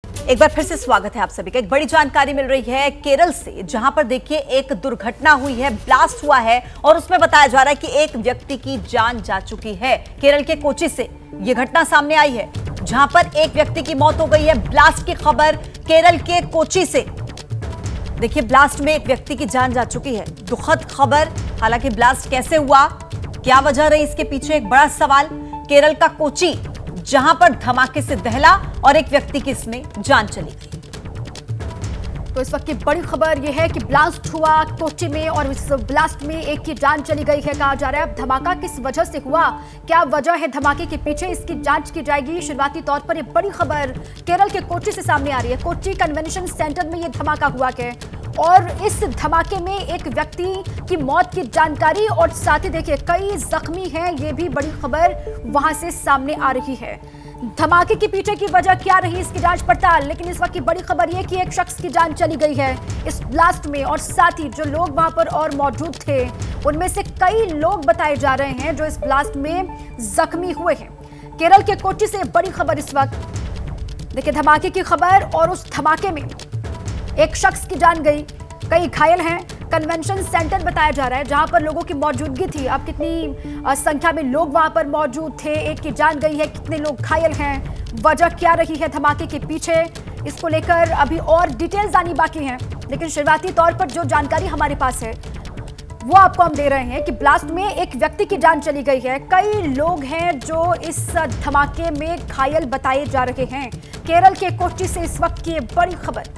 एक बार फिर से स्वागत है आप सभी का। एक बड़ी जानकारी मिल रही है केरल से, जहां पर देखिए एक दुर्घटना हुई है, ब्लास्ट हुआ है और उसमें बताया जा रहा है कि एक व्यक्ति की जान जा चुकी है। केरल के कोची से यह घटना सामने आई है, जहां पर एक व्यक्ति की मौत हो गई है। ब्लास्ट की खबर केरल के कोची से। देखिए ब्लास्ट में एक व्यक्ति की जान जा चुकी है, दुखद खबर। हालांकि ब्लास्ट कैसे हुआ, क्या वजह रही, इसके पीछे एक बड़ा सवाल। केरल का कोची, जहां पर धमाके से दहला और एक व्यक्ति की इसमें जान चली गई। तो इस वक्त की बड़ी खबर यह है कि ब्लास्ट हुआ कोची में और इस ब्लास्ट में एक की जान चली गई है। कहा जा रहा है अब धमाका किस वजह से हुआ, क्या वजह है धमाके के पीछे, इसकी जांच की जाएगी। शुरुआती तौर पर यह बड़ी खबर केरल के कोची से सामने आ रही है। कोची कन्वेंशन सेंटर में यह धमाका हुआ है और इस धमाके में एक व्यक्ति की मौत की जानकारी और साथ ही देखिए कई जख्मी हैं, ये भी बड़ी खबर वहां से सामने आ रही है। धमाके के पीछे की वजह क्या रही, इसकी जांच पड़ताल। लेकिन इस वक्त की बड़ी खबर यह कि एक शख्स की जान चली गई है इस ब्लास्ट में और साथ ही जो लोग वहां पर और मौजूद थे उनमें से कई लोग बताए जा रहे हैं जो इस ब्लास्ट में जख्मी हुए हैं। केरल के कोची से बड़ी खबर इस वक्त देखिए, धमाके की खबर और उस धमाके में एक शख्स की जान गई, कई घायल हैं। कन्वेंशन सेंटर बताया जा रहा है जहां पर लोगों की मौजूदगी थी। अब कितनी संख्या में लोग वहां पर मौजूद थे, एक की जान गई है, कितने लोग घायल हैं, वजह क्या रही है धमाके के पीछे, इसको लेकर अभी और डिटेल्स आनी बाकी हैं। लेकिन शुरुआती तौर पर जो जानकारी हमारे पास है वो आपको हम दे रहे हैं कि ब्लास्ट में एक व्यक्ति की जान चली गई है, कई लोग हैं जो इस धमाके में घायल बताए जा रहे हैं। केरल के कोच्चि से इस वक्त की बड़ी खबर।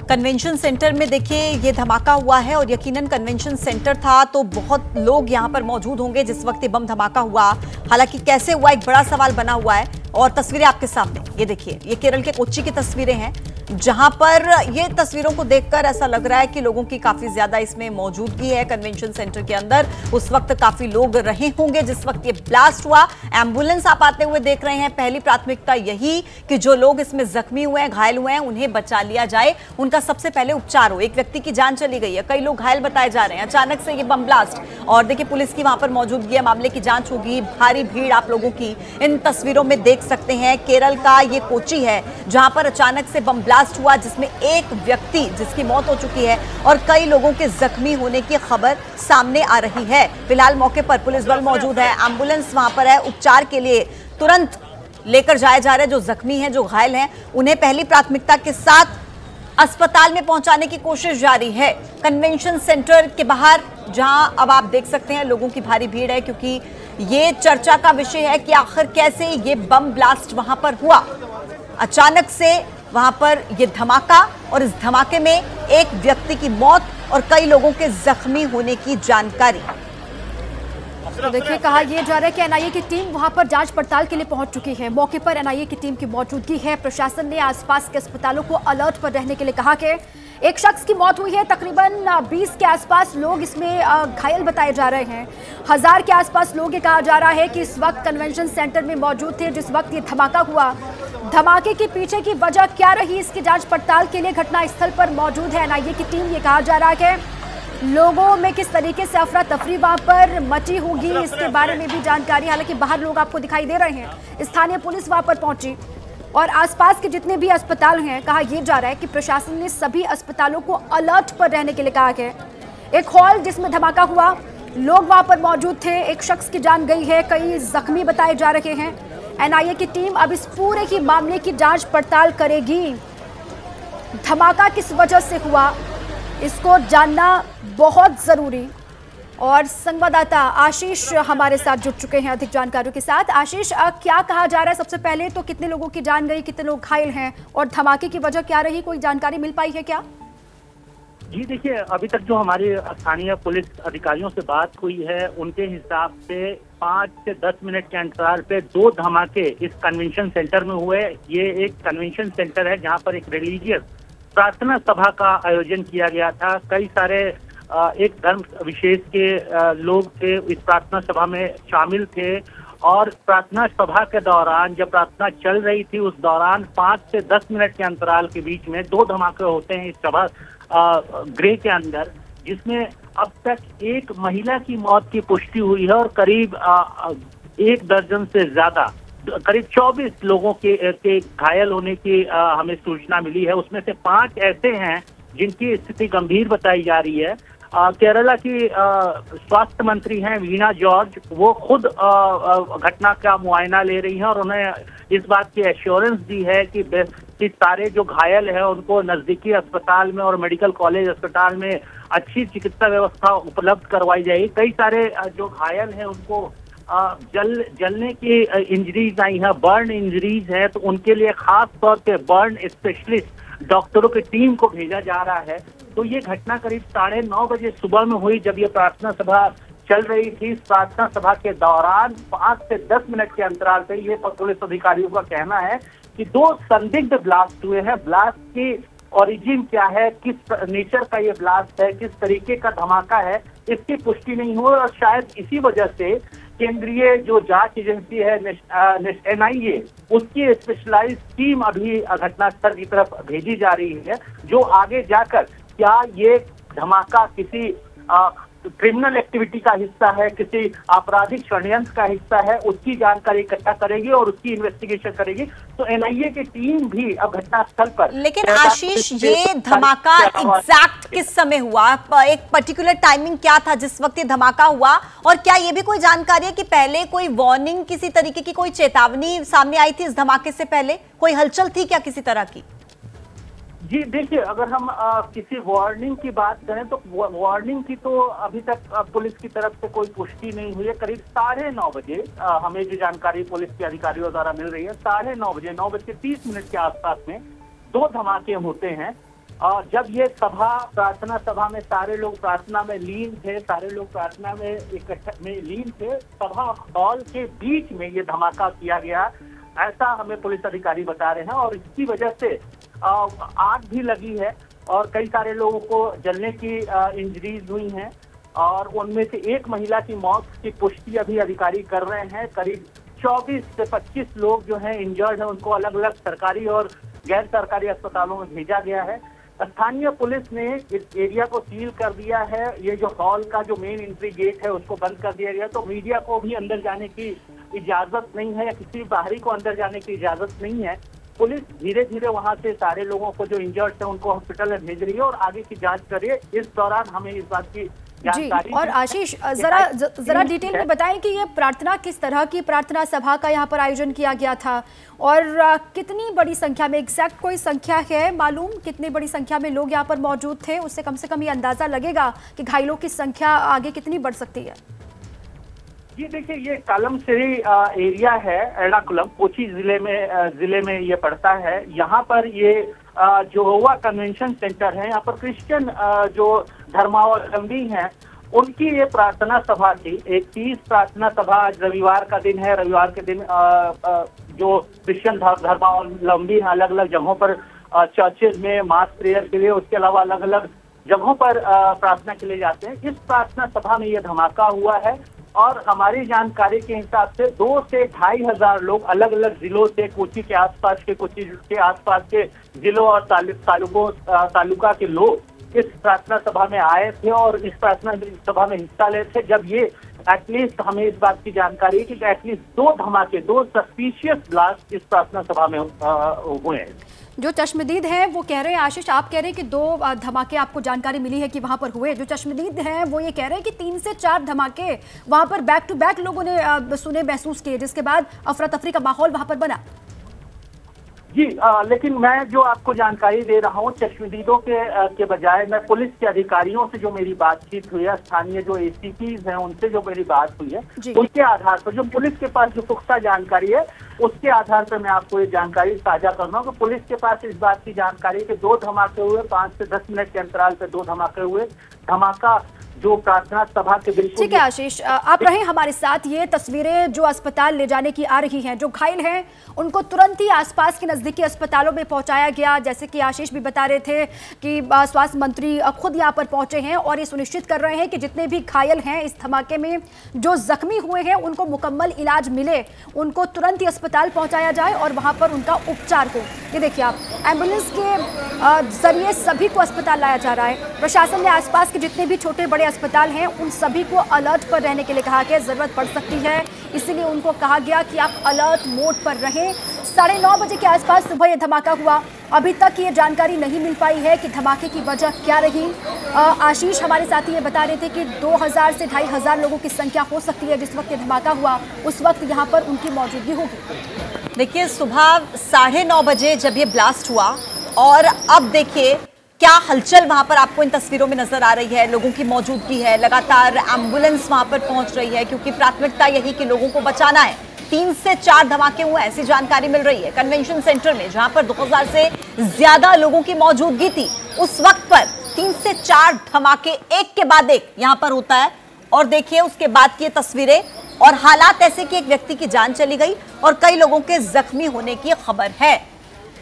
कन्वेंशन सेंटर में देखिए ये धमाका हुआ है और यकीनन कन्वेंशन सेंटर था तो बहुत लोग यहां पर मौजूद होंगे जिस वक्त ये बम धमाका हुआ। हालांकि कैसे हुआ एक बड़ा सवाल बना हुआ है और तस्वीरें आपके सामने ये देखिए, ये केरल के कोच्चि की तस्वीरें हैं जहां पर ये तस्वीरों को देखकर ऐसा लग रहा है कि लोगों की काफी ज्यादा इसमें मौजूदगी है। कन्वेंशन सेंटर के अंदर उस वक्त काफी लोग रहे होंगे जिस वक्त ये ब्लास्ट हुआ। एम्बुलेंस आप आते हुए देख रहे हैं। पहली प्राथमिकता यही कि जो लोग इसमें जख्मी हुए हैं, घायल हुए हैं, उन्हें बचा लिया जाए, उनका सबसे पहले उपचार हो। एक व्यक्ति की जान चली गई है, कई लोग घायल बताए जा रहे हैं। अचानक से ये बम ब्लास्ट और देखिए पुलिस की वहां पर मौजूदगी है, मामले की जांच होगी। भारी भीड़ आप लोगों की इन तस्वीरों में देख सकते हैं। केरल का ये कोच्चि है जहां पर अचानक से बम ब्लास्ट हुआ जिसमें एक व्यक्ति जिसकी मौत हो चुकी है और कई लोगों के जख्मी होने की खबर सामने आ रही है। फिलहाल मौके पर पुलिस बल मौजूद है, एम्बुलेंस वहां पर है, उपचार के लिए तुरंत लेकर जाए जा रहे हैं। जो जख्मी हैं, जो घायल हैं, उन्हें पहली प्राथमिकता के साथ अस्पताल में पहुंचाने की कोशिश जारी है। कन्वेंशन सेंटर के बाहर जहां अब आप देख सकते हैं लोगों की भारी भीड़ है क्योंकि ये चर्चा का विषय है कि आखिर कैसे ये बम ब्लास्ट वहां पर हुआ। अचानक से वहां पर यह धमाका और इस धमाके में एक व्यक्ति की मौत और कई लोगों के जख्मी होने की जानकारी। तो देखिए कहा यह जा रहा है कि एनआईए की टीम वहां पर जांच पड़ताल के लिए पहुंच चुकी है। मौके पर एनआईए की टीम की मौजूदगी है। प्रशासन ने आसपास के अस्पतालों को अलर्ट पर रहने के लिए कहा कि एक शख्स की मौत हुई है, तकरीबन 20 के आसपास लोग इसमें घायल बताए जा रहे हैं। 1000 के आसपास लोग ये कहा जा रहा है कि इस वक्त कन्वेंशन सेंटर में मौजूद थे जिस वक्त ये धमाका हुआ। धमाके के पीछे की वजह क्या रही, इसकी जांच पड़ताल के लिए घटनास्थल पर मौजूद है एनआईए की टीम। ये कहा जा रहा है कि लोगों में किस तरीके से अफरा तफरी वहां पर मची होगी, इसके बारे में भी जानकारी। हालांकि बाहर लोग आपको दिखाई दे रहे हैं। स्थानीय पुलिस वहां पर पहुंची और आसपास के जितने भी अस्पताल हैं, कहा यह जा रहा है कि प्रशासन ने सभी अस्पतालों को अलर्ट पर रहने के लिए कहा है। एक हॉल जिसमें धमाका हुआ, लोग वहां पर मौजूद थे, एक शख्स की जान गई है, कई जख्मी बताए जा रहे हैं। एनआईए की टीम अब इस पूरे की मामले की जांच पड़ताल करेगी। धमाका किस वजह से हुआ इसको जानना बहुत जरूरी। और संवाददाता आशीष हमारे साथ जुड़ चुके हैं अधिक जानकारियों के साथ। आशीष, क्या कहा जा रहा है? सबसे पहले तो कितने लोगों की जान गई, कितने लोग घायल हैं और धमाके की वजह क्या रही, कोई जानकारी मिल पाई है क्या? जी देखिए, अभी तक जो हमारे स्थानीय पुलिस अधिकारियों से बात हुई है उनके हिसाब से 5 से 10 मिनट के अंतराल पे 2 धमाके इस कन्वेंशन सेंटर में हुए। ये एक कन्वेंशन सेंटर है जहां पर एक रिलीजियस प्रार्थना सभा का आयोजन किया गया था। कई सारे एक धर्म विशेष के लोग थे इस प्रार्थना सभा में शामिल थे और प्रार्थना सभा के दौरान जब प्रार्थना चल रही थी उस दौरान 5 से 10 मिनट के अंतराल के बीच में 2 धमाके होते हैं इस सभा गृह के अंदर, जिसमें अब तक एक महिला की मौत की पुष्टि हुई है और करीब 1 दर्जन से ज्यादा करीब 24 लोगों के घायल होने की हमें सूचना मिली है। उसमें से 5 ऐसे हैं जिनकी स्थिति गंभीर बताई जा रही है। केरला की स्वास्थ्य मंत्री हैं वीणा जॉर्ज, वो खुद घटना का मुआयना ले रही हैं और उन्हें इस बात की एश्योरेंस दी है कि सारे जो घायल हैं उनको नजदीकी अस्पताल में और मेडिकल कॉलेज अस्पताल में अच्छी चिकित्सा व्यवस्था उपलब्ध करवाई जाएगी। कई सारे जो घायल हैं उनको जलने की इंजरीज आई हैं, बर्न इंजरीज है, तो उनके लिए खास तौर पे बर्न स्पेशलिस्ट डॉक्टरों की टीम को भेजा जा रहा है। तो ये घटना करीब 9:30 बजे सुबह में हुई, जब ये प्रार्थना सभा चल रही थी। प्रार्थना सभा के दौरान 5 से 10 मिनट के अंतराल पे ये पुलिस अधिकारियों का कहना है कि 2 संदिग्ध ब्लास्ट हुए हैं। ब्लास्ट की ओरिजिन क्या है, किस नेचर का ये ब्लास्ट है, किस तरीके का धमाका है, इसकी पुष्टि नहीं हुई और शायद इसी वजह से केंद्रीय जो जांच एजेंसी है NIA, उसकी स्पेशलाइज्ड टीम अभी घटनास्थल की तरफ भेजी जा रही है, जो आगे जाकर क्या ये धमाका किसी क्रिमिनल एक्टिविटी का हिस्सा है, किसी आपराधिक षड्यंत्र का हिस्सा है, उसकी जानकारी इकट्ठा करेगी और उसकी इन्वेस्टिगेशन करेगी। तो NIA की टीम भी अब घटनास्थल पर। लेकिन आशीष, ये धमाका एग्जैक्ट किस समय हुआ? एक पर्टिकुलर टाइमिंग क्या था जिस वक्त ये धमाका हुआ? और क्या ये भी कोई जानकारी है कि पहले कोई वार्निंग, किसी तरीके की कोई चेतावनी सामने आई थी इस धमाके से पहले? कोई हलचल थी क्या किसी तरह की? जी देखिए, अगर हम किसी वार्निंग की बात करें तो वार्निंग की तो अभी तक पुलिस की तरफ से कोई पुष्टि नहीं हुई है। करीब 9:30 बजे हमें जो जानकारी पुलिस के अधिकारियों द्वारा मिल रही है, 9:30 बजे 9:30 के आसपास में 2 धमाके होते हैं। जब ये प्रार्थना सभा में सारे लोग प्रार्थना में लीन थे, सारे लोग प्रार्थना में लीन थे, सभा हॉल के बीच में ये धमाका किया गया, ऐसा हमें पुलिस अधिकारी बता रहे हैं। और इसकी वजह से आग भी लगी है और कई सारे लोगों को जलने की इंजरीज हुई हैं और उनमें से एक महिला की मौत की पुष्टि अभी अधिकारी कर रहे हैं। करीब 24 से 25 लोग जो हैं इंजर्ड हैं, उनको अलग अलग सरकारी और गैर सरकारी अस्पतालों में भेजा गया है। स्थानीय पुलिस ने इस एरिया को सील कर दिया है। ये जो हॉल का जो मेन एंट्री गेट है उसको बंद कर दिया गया, तो मीडिया को भी अंदर जाने की इजाजत नहीं है या किसी बाहरी को अंदर जाने की इजाजत नहीं है। पुलिस धीरे धीरे वहां से सारे लोगों को जो इंजर्ड है उनको हॉस्पिटल में भेज रही है और आगे की जांच कर रही है। इस दौरान हमें इस बात की जानकारी। और आशीष, जरा डिटेल में बताएं कि ये प्रार्थना किस तरह की प्रार्थना सभा का यहाँ पर आयोजन किया गया था और कितनी बड़ी संख्या में, एग्जैक्ट कोई संख्या है मालूम, कितनी बड़ी संख्या में लोग यहाँ पर मौजूद थे? उससे कम से कम ये अंदाजा लगेगा कि घायलों की संख्या आगे कितनी बढ़ सकती है। जी देखिए, ये कालमसिरी एरिया है, एर्नाकुलम कोची जिले में ये पड़ता है। यहाँ पर ये जो गोवा कन्वेंशन सेंटर है, यहाँ पर क्रिश्चियन जो धर्मावलंबी हैं उनकी ये प्रार्थना सभा थी। एक 30 प्रार्थना सभा, आज रविवार का दिन है, रविवार के दिन जो क्रिश्चियन धर्मावलंबी हैं अलग अलग जगहों पर चर्चेज में मास प्रेयर के लिए, उसके अलावा अलग अलग जगहों पर प्रार्थना के लिए जाते हैं। इस प्रार्थना सभा में ये धमाका हुआ है और हमारी जानकारी के हिसाब से 2 से 2,500 लोग अलग अलग जिलों से, कोची के आसपास के जिलों और तालुका के लोग इस प्रार्थना सभा में आए थे और इस प्रार्थना सभा में हिस्सा ले थे। जब ये एटलीस्ट हमें इस बात की जानकारी है कि एटलीस्ट 2 धमाके, 2 सस्पिशियस ब्लास्ट इस प्रार्थना सभा में हुए हैं। जो चश्मदीद हैं वो कह रहे हैं, आशीष आप कह रहे हैं कि 2 धमाके आपको जानकारी मिली है कि वहां पर हुए। जो चश्मदीद हैं वो ये कह रहे हैं कि 3 से 4 धमाके वहां पर बैक टू बैक लोगों ने सुने, महसूस किए, जिसके बाद अफरा तफरी का माहौल वहां पर बना। जी लेकिन मैं जो आपको जानकारी दे रहा हूँ चश्मदीदों के बजाय मैं पुलिस के अधिकारियों से जो मेरी बातचीत हुई है, स्थानीय जो ACPs हैं उनसे जो मेरी बात हुई है, उसके आधार पर जो पुलिस के पास जो पुख्ता जानकारी है उसके आधार पर मैं आपको ये जानकारी साझा कर रहा हूँ कि पुलिस के पास इस बात की जानकारी कि 2 धमाके हुए, 5 से 10 मिनट के अंतराल पे 2 धमाके हुए। धमाका जो प्रार्थना सभा के बिल्कुल। ठीक है आशीष, आप रहे हमारे साथ। ये तस्वीरें जो अस्पताल ले जाने की आ रही हैं, जो घायल हैं उनको तुरंत ही आसपास के नजदीकी अस्पतालों में पहुंचाया गया। जैसे कि आशीष भी बता रहे थे कि स्वास्थ्य मंत्री खुद यहां पर पहुंचे हैं और ये सुनिश्चित कर रहे हैं कि जितने भी घायल हैं इस धमाके में, जो जख्मी हुए हैं, उनको मुकम्मल इलाज मिले, उनको तुरंत ही अस्पताल पहुंचाया जाए और वहां पर उनका उपचार हो। ये देखिए आप, एम्बुलेंस के जरिए सभी को अस्पताल लाया जा रहा है। प्रशासन ने आसपास के जितने भी छोटे बड़े अस्पताल हैं उन सभी को अलर्ट पर रहने के लिए कहा गया। जरूरत पड़ सकती है, इसीलिए उनको कहा गया कि आप अलर्ट मोड पर रहें। 9:30 बजे के आसपास सुबह ये धमाका हुआ। अभी तक ये जानकारी नहीं मिल पाई है कि धमाके की वजह क्या रही। आशीष हमारे साथी ये बता रहे थे कि 2000 से 2500 लोगों की संख्या हो सकती है जिस वक्त ये धमाका हुआ उस वक्त यहाँ पर उनकी मौजूदगी होगी। देखिए सुबह 9:30 बजे जब ये ब्लास्ट हुआ और अब देखिए क्या हलचल वहां पर आपको इन तस्वीरों में नजर आ रही है। लोगों की मौजूदगी है, लगातार एम्बुलेंस वहां पर पहुंच रही है क्योंकि प्राथमिकता यही कि लोगों को बचाना है। 3 से 4 धमाके हुए ऐसी जानकारी मिल रही है कन्वेंशन सेंटर में जहां पर 2000 से ज्यादा लोगों की मौजूदगी थी। उस वक्त पर 3 से 4 धमाके एक के बाद एक यहां पर होता है और देखिए उसके बाद की तस्वीरें और हालात ऐसे कि एक व्यक्ति की जान चली गई और कई लोगों के जख्मी होने की खबर है।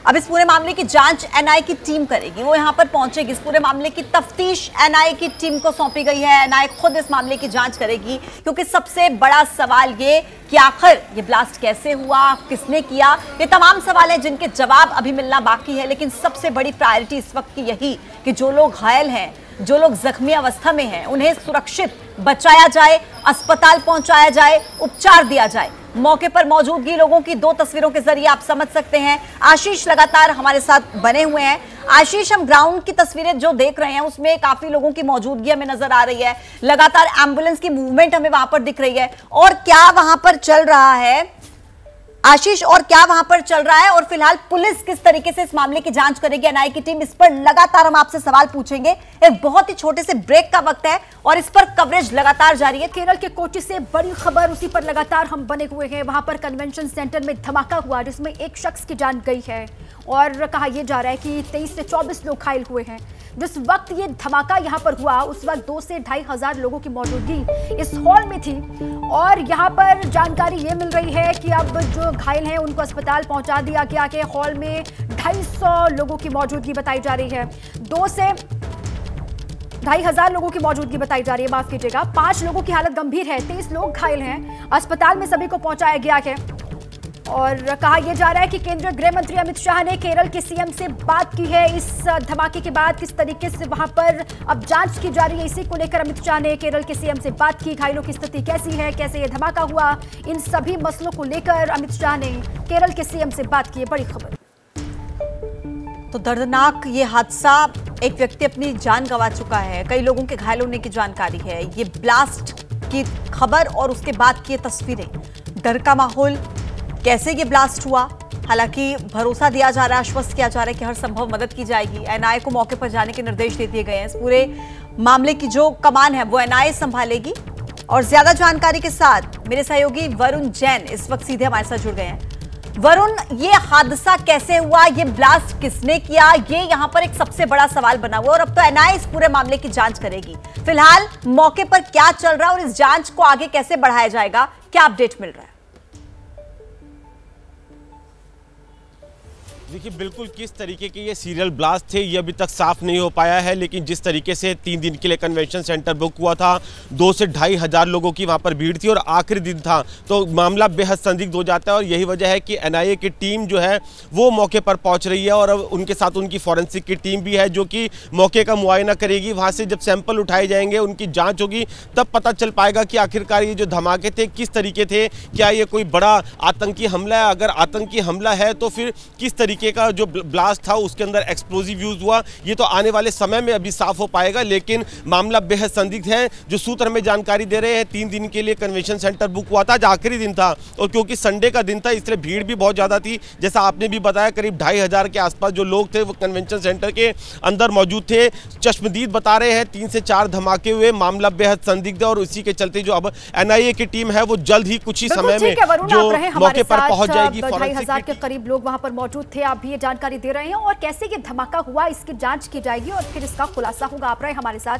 अब इस पूरे मामले की जांच एनआईए की टीम करेगी, वो यहां पर पहुंचेगी। इस पूरे मामले की तफ्तीश एनआईए की टीम को सौंपी गई है। एनआईए खुद इस मामले की जांच करेगी क्योंकि सबसे बड़ा सवाल ये कि आखिर ये ब्लास्ट कैसे हुआ, किसने किया, ये तमाम सवाल हैं जिनके जवाब अभी मिलना बाकी है। लेकिन सबसे बड़ी प्रायोरिटी इस वक्त की यही कि जो लोग घायल हैं, जो लोग जख्मी अवस्था में हैं, उन्हें सुरक्षित बचाया जाए, अस्पताल पहुंचाया जाए, उपचार दिया जाए। मौके पर मौजूदगी लोगों की 2 तस्वीरों के जरिए आप समझ सकते हैं। आशीष लगातार हमारे साथ बने हुए हैं। आशीष, हम ग्राउंड की तस्वीरें जो देख रहे हैं उसमें काफी लोगों की मौजूदगी हमें नजर आ रही है, लगातार एम्बुलेंस की मूवमेंट हमें वहां पर दिख रही है। और क्या वहां पर चल रहा है आशीष, और क्या वहां पर चल रहा है और फिलहाल पुलिस किस तरीके से इस मामले की जांच करेगी, एनआईए की टीम, इस पर लगातार हम आपसे सवाल पूछेंगे। एक बहुत ही छोटे से ब्रेक का वक्त है और इस पर कवरेज लगातार जारी है। केरल के कोच्चि से बड़ी खबर, उसी पर लगातार हम बने हुए हैं। वहां पर कन्वेंशन सेंटर में धमाका हुआ जिसमें एक शख्स की जान गई है और कहा यह जा रहा है कि 23 से 24 लोग घायल हुए हैं। जिस वक्त ये धमाका यहाँ पर हुआ उस वक्त 2 से 2500 लोगों की मौजूदगी इस हॉल में थी और यहाँ पर जानकारी ये मिल रही है कि अब जो घायल हैं उनको अस्पताल पहुंचा दिया गया कि हॉल में 250 लोगों की मौजूदगी बताई जा रही है। 2 से 2500 लोगों की मौजूदगी बताई जा रही है, माफ कीजिएगा। 5 लोगों की हालत गंभीर है, 23 लोग घायल हैं। अस्पताल में सभी को पहुंचाया गया है और कहा यह जा रहा है कि केंद्रीय गृह मंत्री अमित शाह ने केरल के सीएम से बात की है इस धमाके के बाद। किस तरीके से वहां पर अब जांच की जा रही है, इसी को लेकर अमित शाह ने केरल के सीएम से बात की। घायलों की स्थिति कैसी है, कैसे यह धमाका हुआ, इन सभी मसलों को लेकर अमित शाह ने केरल के सीएम से बात की है। बड़ी खबर। तो दर्दनाक ये हादसा, एक व्यक्ति अपनी जान गंवा चुका है, कई लोगों के घायल होने की जानकारी है। ये ब्लास्ट की खबर और उसके बाद की तस्वीरें, डर का माहौल, कैसे ये ब्लास्ट हुआ। हालांकि भरोसा दिया जा रहा है, आश्वस्त किया जा रहा है कि हर संभव मदद की जाएगी। एनआईए को मौके पर जाने के निर्देश दे दिए गए हैं। इस पूरे मामले की जो कमान है वो एनआईए संभालेगी। और ज्यादा जानकारी के साथ मेरे सहयोगी वरुण जैन इस वक्त सीधे हमारे साथ जुड़ गए हैं। वरुण, ये हादसा कैसे हुआ, ये ब्लास्ट किसने किया, ये यहाँ पर एक सबसे बड़ा सवाल बना हुआ और अब तो एनआईए इस पूरे मामले की जांच करेगी। फिलहाल मौके पर क्या चल रहा है और इस जांच को आगे कैसे बढ़ाया जाएगा, क्या अपडेट मिल रहा है? देखिए, बिल्कुल किस तरीके के ये सीरियल ब्लास्ट थे ये अभी तक साफ नहीं हो पाया है, लेकिन जिस तरीके से 3 दिन के लिए कन्वेंशन सेंटर बुक हुआ था, 2 से 2500 लोगों की वहाँ पर भीड़ थी और आखिरी दिन था, तो मामला बेहद संदिग्ध हो जाता है। और यही वजह है कि एनआईए की टीम जो है वो मौके पर पहुँच रही है और अब उनके साथ उनकी फॉरेंसिक की टीम भी है जो कि मौके का मुआयना करेगी। वहाँ से जब सैंपल उठाए जाएंगे, उनकी जाँच होगी, तब पता चल पाएगा कि आखिरकार ये जो धमाके थे किस तरीके थे। क्या ये कोई बड़ा आतंकी हमला है? अगर आतंकी हमला है तो फिर किस तरीके का जो ब्लास्ट था उसके अंदर एक्सप्लोजिव यूज हुआ, ये तो आने वाले समय में अभी साफ हो पाएगा। लेकिन मामला बेहद संदिग्ध है। जो सूत्र हमें जानकारी दे रहे हैं, 3 दिन के लिए कन्वेंशन सेंटर बुक हुआ था, आज आखिरी दिन था और क्योंकि संडे का दिन था इसलिए भीड़ भी बहुत ज़्यादा थी। जैसा आपने भी बताया, करीब 2500 के आसपास जो लोग थे वो कन्वेंशन सेंटर के अंदर मौजूद थे। चश्मदीद बता रहे हैं 3 से 4 धमाके हुए, मामला बेहद संदिग्ध है और इसी के चलते जो अब एनआईए की टीम है वो जल्द ही कुछ ही समय में जो मौके पर पहुंच जाएगी। 2500 के करीब लोग वहां पर मौजूद थे, आप भी ये जानकारी दे रहे हैं और कैसे ये धमाका हुआ इसकी जांच की जाएगी और फिर इसका खुलासा होगा। आप रहे हमारे साथ।